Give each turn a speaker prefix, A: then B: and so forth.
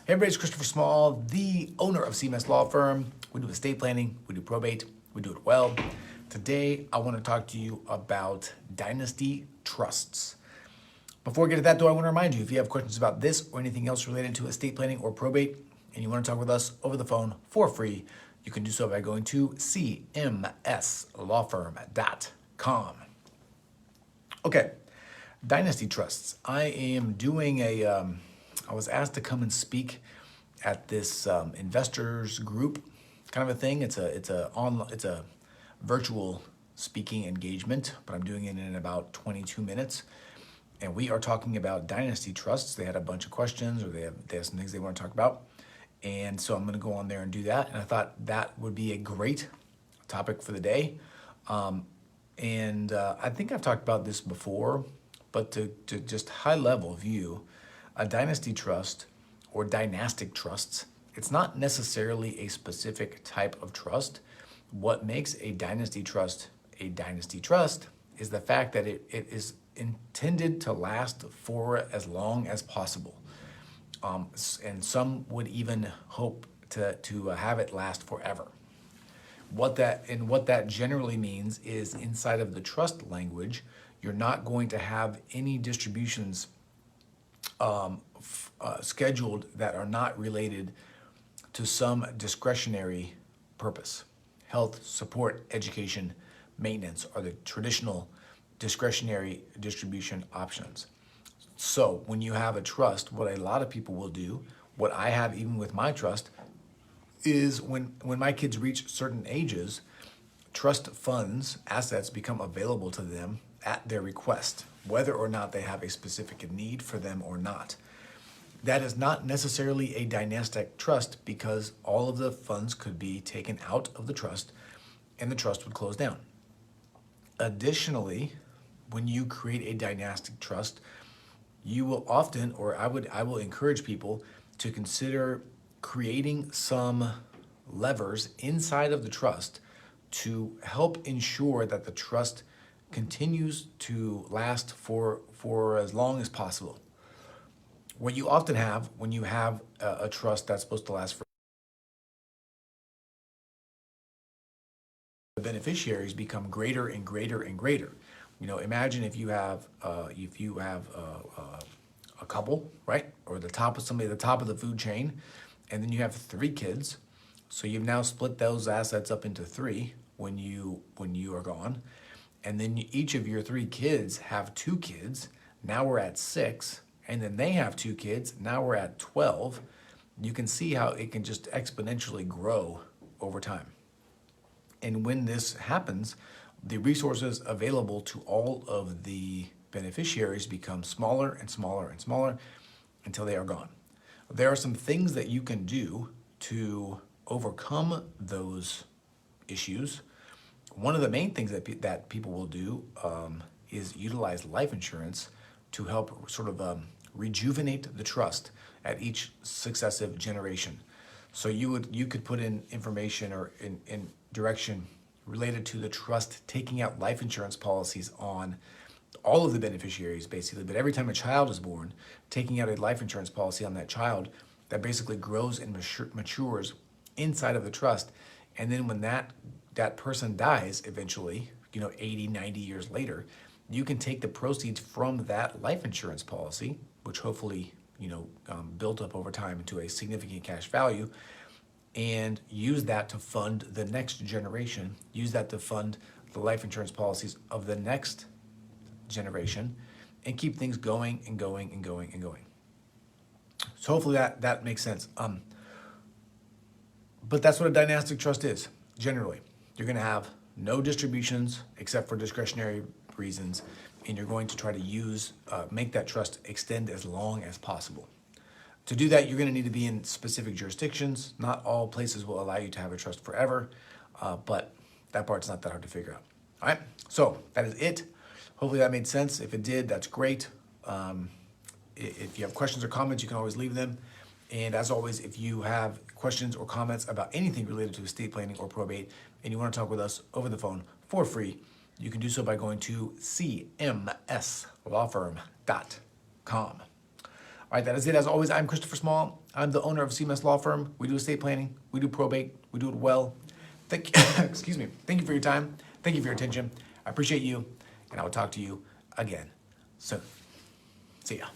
A: Hey everybody, it's Christopher Small, the owner of CMS Law Firm. We do estate planning, we do probate, we do it well. Today, I want to talk to you about dynasty trusts. Before we get to that though, I want to remind you, if you have questions about this or anything else related to estate planning or probate, and you want to talk with us over the phone for free, you can do so by going to cmslawfirm.com. Okay, dynasty trusts. I am doing I was asked to come and speak at this investors group kind of a thing. It's a virtual speaking engagement, but I'm doing it in about 22 minutes. And we are talking about dynasty trusts. They had a bunch of questions, or they have some things they want to talk about. And so I'm going to go on there and do that. And I thought that would be a great topic for the day. I think I've talked about this before, but to just high level view, a dynasty trust or dynastic trusts, it's not necessarily a specific type of trust. What makes a dynasty trust is the fact that it is intended to last for as long as possible. And some would even hope to have it last forever. What that generally means is, inside of the trust language, you're not going to have any distributions scheduled that are not related to some discretionary purpose. Health, support, education, maintenance are the traditional discretionary distribution options. So when you have a trust, what a lot of people will do, what I have even with my trust, is when my kids reach certain ages, trust funds, assets become available to them at their request, whether or not they have a specific need for them or not. That is not necessarily a dynastic trust, because all of the funds could be taken out of the trust and the trust would close down. Additionally, when you create a dynastic trust, you will often, or I will encourage people to consider creating some levers inside of the trust to help ensure that the trust continues to last for as long as possible. What you often have when you have a trust that's supposed to last for, the beneficiaries become greater and greater and greater. You know, imagine if you have a couple, right, or somebody at the top of the food chain, and then you have 3 kids. So you've now split those assets up into 3 when you are gone. And then each of your 3 kids have 2 kids. Now we're at 6. And then they have 2 kids. Now we're at 12. You can see how it can just exponentially grow over time. And when this happens, the resources available to all of the beneficiaries become smaller and smaller and smaller until they are gone. There are some things that you can do to overcome those issues. One of the main things that people will do is utilize life insurance to help sort of rejuvenate the trust at each successive generation. So you could put in information or in direction related to the trust taking out life insurance policies on all of the beneficiaries, basically. But every time a child is born, taking out a life insurance policy on that child that basically grows and matures inside of the trust. And then when that person dies eventually, 80, 90 years later, you can take the proceeds from that life insurance policy, which hopefully, built up over time into a significant cash value, and use that to fund the next generation, use that to fund the life insurance policies of the next generation, and keep things going and going and going and going. So hopefully that makes sense. But that's what a dynastic trust is. Generally, you're going to have no distributions except for discretionary reasons, and you're going to try to make that trust extend as long as possible. To do that, you're going to need to be in specific jurisdictions. Not all places will allow you to have a trust forever, but that part's not that hard to figure out. All right, so that is it. Hopefully that made sense. If it did, that's great. If you have questions or comments, you can always leave them. And as always, if you have questions or comments about anything related to estate planning or probate, and you want to talk with us over the phone for free, you can do so by going to cmslawfirm.com. All right, that is it. As always, I'm Christopher Small. I'm the owner of CMS Law Firm. We do estate planning. We do probate. We do it well. Thank you, excuse me. Thank you for your time. Thank you for your attention. I appreciate you, and I will talk to you again soon. See ya.